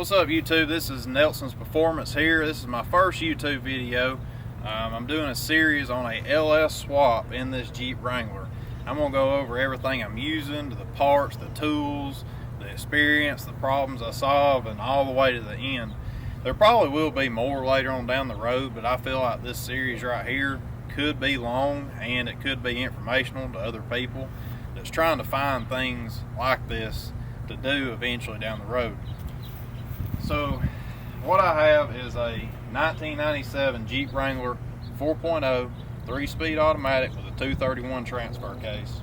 What's up, YouTube? This is Nelson's Performance here. This is my first YouTube video. I'm doing a series on a LS swap in this Jeep Wrangler. I'm going to go over everything I'm using, to the parts, the tools, the experience, the problems I solve, and all the way to the end. There probably will be more later on down the road, but I feel like this series right here could be long and it could be informational to other people that's trying to find things like this to do eventually down the road. So what I have is a 1997 Jeep Wrangler 4.0 3-speed automatic with a 231 transfer case.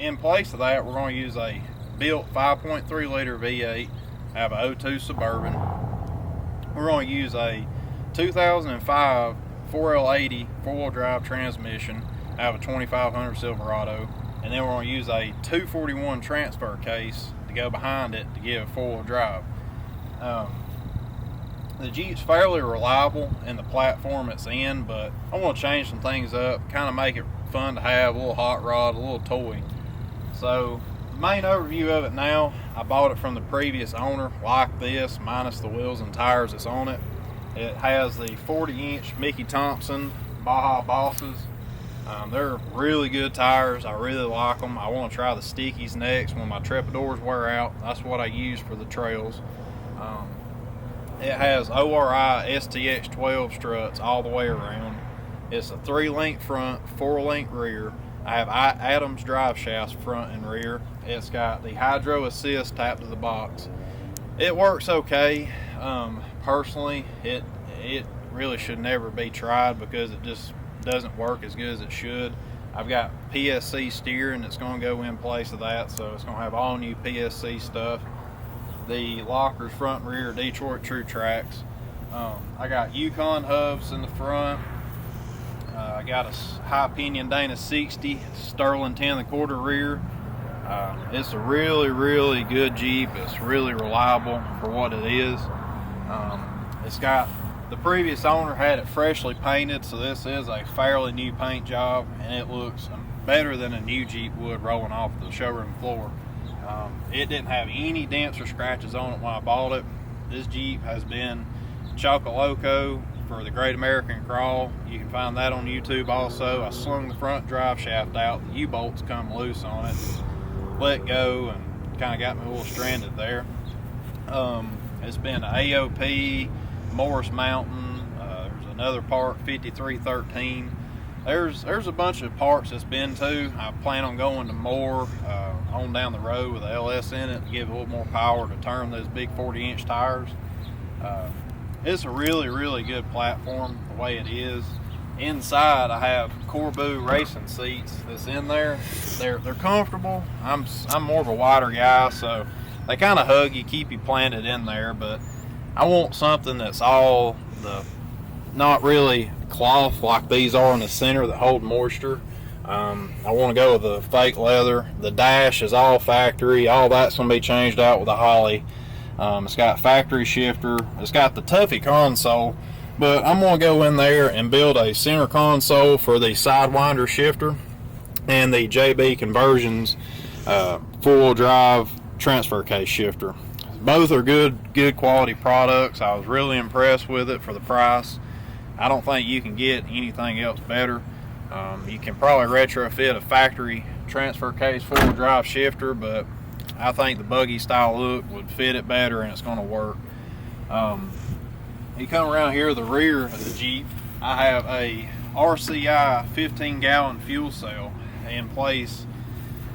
In place of that, we're going to use a built 5.3 liter V8. I have a 02 Suburban. We're going to use a 2005 4L80 four-wheel drive transmission. I have a 2500 Silverado, and then we're going to use a 241 transfer case to go behind it to give four-wheel drive. The Jeep's fairly reliable in the platform it's in, but I want to change some things up, kind of make it fun to have, a little hot rod, a little toy. So the main overview of it now, I bought it from the previous owner like this, minus the wheels and tires that's on it. It has the 40-inch Mickey Thompson Baja Bosses. They're really good tires. I really like them. I want to try the Stickies next when my Trepadors wear out. That's what I use for the trails. It has ORI STX 12 struts all the way around. It's a 3-link front, 4-link rear. I have Adams drive shafts front and rear. It's got the hydro assist tapped to the box. It works okay. Personally, it really should never be tried because it just doesn't work as good as it should. I've got PSC steering that's going to go in place of that, so it's going to have all new PSC stuff. The lockers front and rear Detroit True Tracks. I got Yukon hubs in the front. I got a high pinion Dana 60 Sterling 10 1/4 rear. It's a really good Jeep. It's really reliable for what it is. It's got, the previous owner had it freshly painted, so this is a fairly new paint job, and it looks better than a new Jeep would rolling off the showroom floor. It didn't have any dents or scratches on it when I bought it. This Jeep has been Choco-Loco for the Great American Crawl. You can find that on YouTube also. I slung the front drive shaft out. The U-bolts come loose on it. Let go and kind of got me a little stranded there. It's been AOP, Morris Mountain. There's another part, 5313. There's a bunch of parts that's been to. I plan on going to more on down the road with the LS in it to give it a little more power to turn those big 40-inch tires. It's a really good platform the way it is. Inside I have Corbu racing seats that's in there. They're comfortable. I'm more of a wider guy, so they kind of hug you, keep you planted in there, but I want something that's all not really cloth like these are in the center that hold moisture. I want to go with the fake leather. The dash is all factory. All that's going to be changed out with a Holly. It's got factory shifter. It's got the Tuffy console, but I'm going to go in there and build a center console for the Sidewinder shifter and the JB Conversions four-wheel drive transfer case shifter. Both are good quality products. I was really impressed with it for the price. I don't think you can get anything else better. You can probably retrofit a factory transfer case four-wheel drive shifter, but I think the buggy style look would fit it better, and it's going to work. You come around here, the rear of the Jeep, I have a RCI 15-gallon fuel cell in place.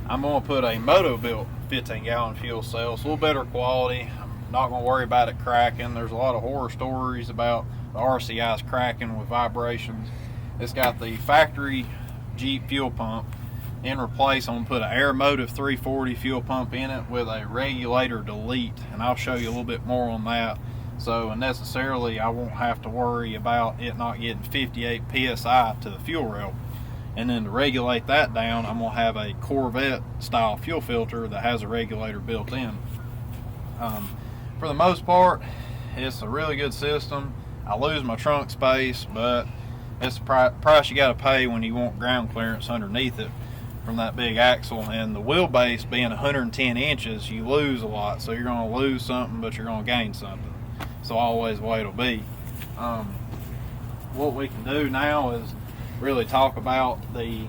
I'm going to put a Moto-built 15-gallon fuel cell. It's a little better quality. I'm not going to worry about it cracking. There's a lot of horror stories about the RCI's cracking with vibrations. It's got the factory Jeep fuel pump. in replace, I'm going to put an Air Motive 340 fuel pump in it with a regulator delete, and I'll show you a little bit more on that. So necessarily I won't have to worry about it not getting 58 psi to the fuel rail. And then to regulate that down, I'm going to have a Corvette style fuel filter that has a regulator built in. For the most part, it's a really good system. I lose my trunk space, but it's the price you got to pay when you want ground clearance underneath it from that big axle. And the wheelbase being 110 inches, you lose a lot. So you're going to lose something, but you're going to gain something. So always the way it'll be. What we can do now is really talk about the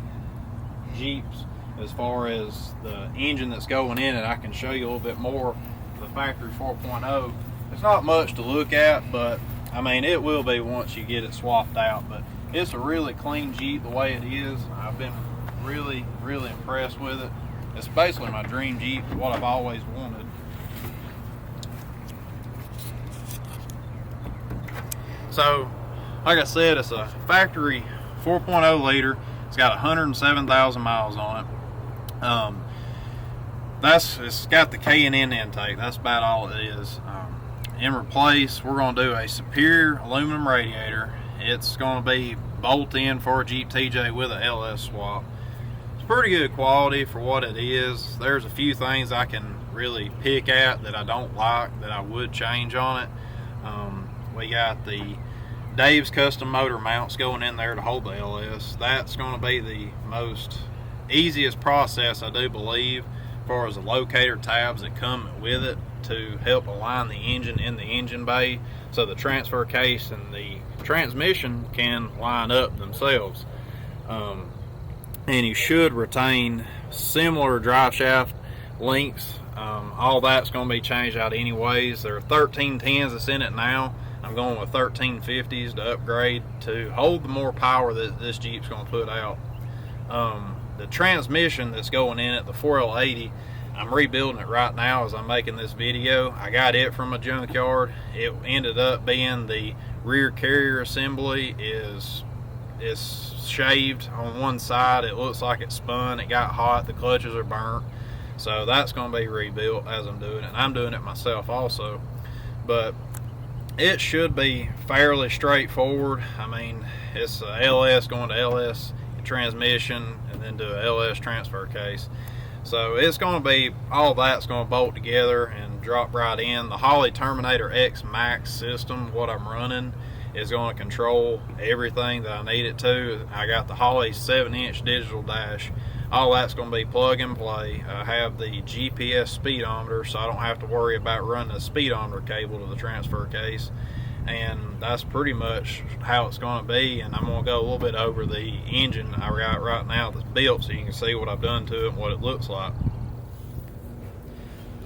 Jeeps as far as the engine that's going in it. I can show you a little bit more of the factory 4.0. It's not much to look at, but I mean it will be once you get it swapped out. But it's a really clean Jeep the way it is. I've been really impressed with it. It's basically my dream Jeep, what I've always wanted. So, like I said, it's a factory 4.0 liter. It's got 107,000 miles on it. It's got the K&N intake. That's about all it is. In replace, we're going to do a Superior aluminum radiator. It's going to be bolt in for a Jeep TJ with a LS swap. It's pretty good quality for what it is. There's a few things I can really pick at that I don't like that I would change on it. We got the Dave's custom motor mounts going in there to hold the LS. That's going to be the most easiest process, I do believe, as far as the locator tabs that come with it to help align the engine in the engine bay so the transfer case and the transmission can line up themselves. And you should retain similar drive shaft links. All that's going to be changed out anyways. There are 1310s that's in it now. I'm going with 1350s to upgrade to hold the more power that this Jeep's going to put out. The transmission that's going in it, the 4L80, I'm rebuilding it right now as I'm making this video. I got it from a junkyard. It ended up being the rear carrier assembly is shaved on one side. It looks like it spun. It got hot. The clutches are burnt. So that's going to be rebuilt as I'm doing it. And I'm doing it myself also. But it should be fairly straightforward. I mean, it's a LS going to LS transmission and then to a LS transfer case. So it's going to be, all that's going to bolt together and drop right in. The Holley Terminator X Max system, what I'm running, is going to control everything that I need it to. I got the Holley 7-inch digital dash. All that's going to be plug and play. I have the GPS speedometer, so I don't have to worry about running a speedometer cable to the transfer case. And that's pretty much how it's going to be. And I'm going to go a little bit over the engine I got right now that's built so you can see what I've done to it and what it looks like.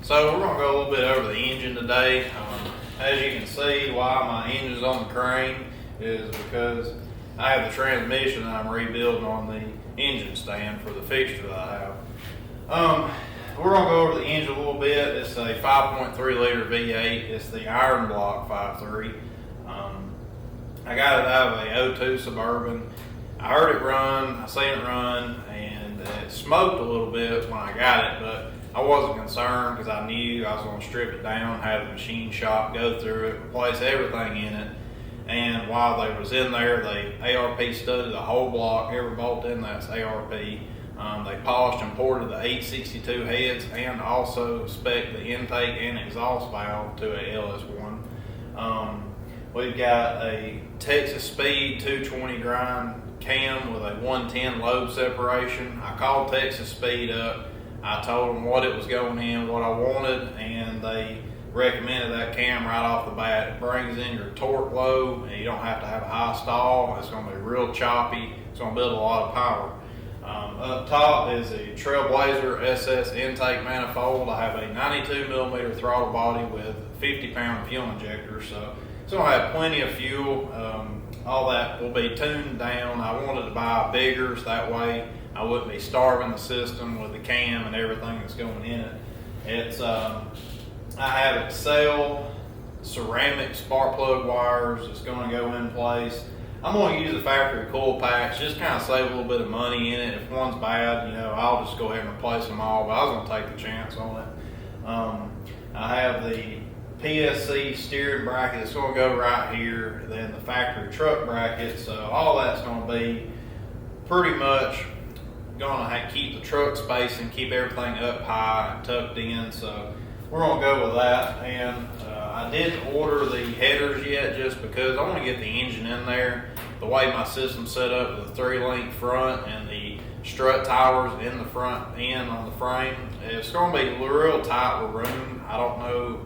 So we're going to go a little bit over the engine today. As you can see, why my engine's on the crane is because I have the transmission that I'm rebuilding on the engine stand for the fixture that I have. We're going to go over the engine a little bit. It's a 5.3 liter V8. It's the Iron Block 5.3. I got it out of a 02 Suburban. I heard it run, I seen it run, and it smoked a little bit when I got it, but I wasn't concerned because I knew I was going to strip it down, have the machine shop go through it, replace everything in it. And while they was in there, they ARP studded the whole block, every bolt in that's ARP. They polished and ported the 862 heads and also spec'd the intake and exhaust valve to a LS1. We've got a Texas Speed 220 grind cam with a 110 lobe separation. I called Texas Speed up. I told them what it was going in, what I wanted, and they recommended that cam right off the bat. It brings in your torque low, and you don't have to have a high stall. It's going to be real choppy. It's going to build a lot of power. Up top is a Trailblazer SS intake manifold. I have a 92 millimeter throttle body with 50-pound fuel injector, so it's going to have plenty of fuel. All that will be tuned down. I wanted to buy biggers, that way I wouldn't be starving the system with the cam and everything that's going in it. It's I have Excel ceramic spark plug wires. It's going to go in place. I'm going to use the factory coil packs, just kind of save a little bit of money in it. If one's bad, I'll just go ahead and replace them all, but I was going to take the chance on it. I have the PSC steering bracket that's going to go right here, then the factory truck bracket, so all that's going to be pretty much going to keep the truck space and keep everything up high and tucked in, so we're going to go with that. And I didn't order the headers yet just because I want to get the engine in there. The way my system's set up with the 3-link front and the strut towers in the front end on the frame, it's going to be real tight with room. I don't know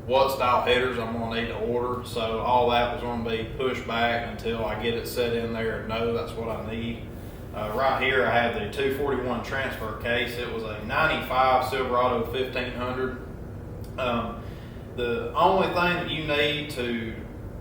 what style headers I'm going to need to order, so all that was going to be pushed back until I get it set in there and know that's what I need. Right here I have the 241 transfer case. It was a 95 Silverado 1500. The only thing that you need to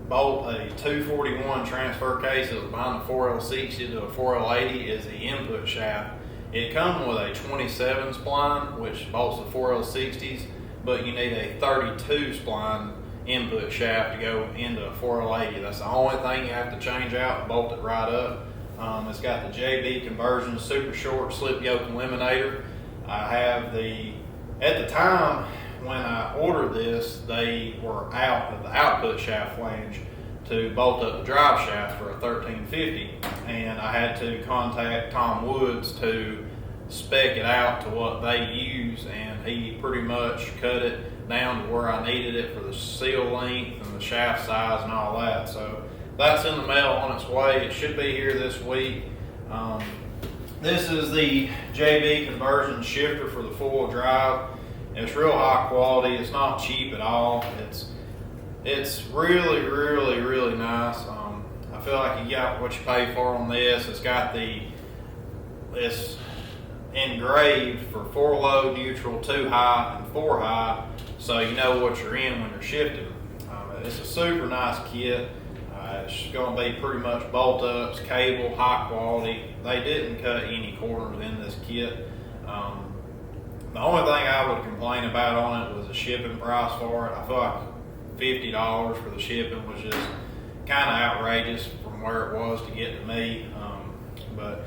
bolt a 241 transfer case that was behind the 4L60 to a 4L80 is the input shaft. It comes with a 27 spline, which bolts the 4L60s, but you need a 32 spline input shaft to go into a 4L80. That's the only thing you have to change out and bolt it right up. It's got the JB conversion super short slip yoke eliminator. I have at the time when I ordered this, they were out of the output shaft flange to bolt up the drive shaft for a 1350, and I had to contact Tom Woods to spec it out to what they use, and he pretty much cut it down to where I needed it for the seal length and the shaft size and all that. So that's in the mail on its way. It should be here this week. This is the JB conversion shifter for the 4-wheel drive. It's real high quality. It's not cheap at all. It's really, really, really nice. I feel like you got what you pay for on this. It's engraved for 4 low, neutral, 2 high, and 4 high, so you know what you're in when you're shifting. It's a super nice kit. It's going to be pretty much bolt ups, cable, high quality. They didn't cut any corners in this kit. The only thing I would complain about on it was the shipping price for it. I feel like $50 for the shipping was just kind of outrageous from where it was to get to me. But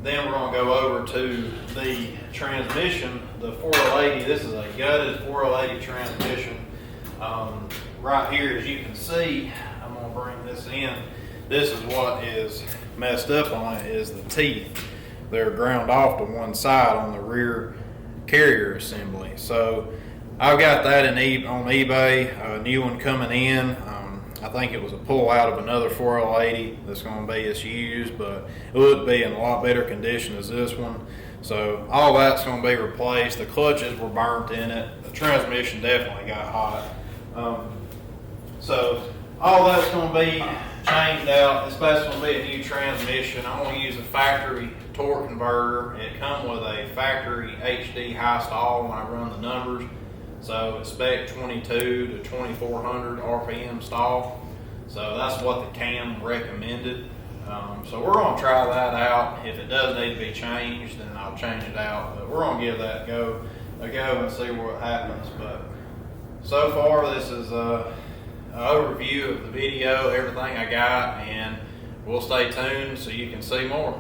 then we're going to go over to the transmission, the 4L80. This is a gutted 4L80 transmission. Right here, as you can see, I'm going to bring this in. This is what is messed up on it, is the teeth. They're ground off to one side on the rear carrier assembly. So I've got that on eBay, a new one coming in. I think it was a pull out of another 4L80 that's going to be used, but it would be in a lot better condition as this one. So all that's going to be replaced. The clutches were burnt in it. The transmission definitely got hot. So all that's going to be changed out. This basically going to be a new transmission. I'm going to use a factory torque converter. It comes with a factory HD high stall when I run the numbers. So it's spec 22 to 2400 RPM stall. So that's what the cam recommended. So we're going to try that out. If it does need to be changed, then I'll change it out. But we're going to give that a go and see what happens. But so far, this is an overview of the video, everything I got, and we'll stay tuned so you can see more.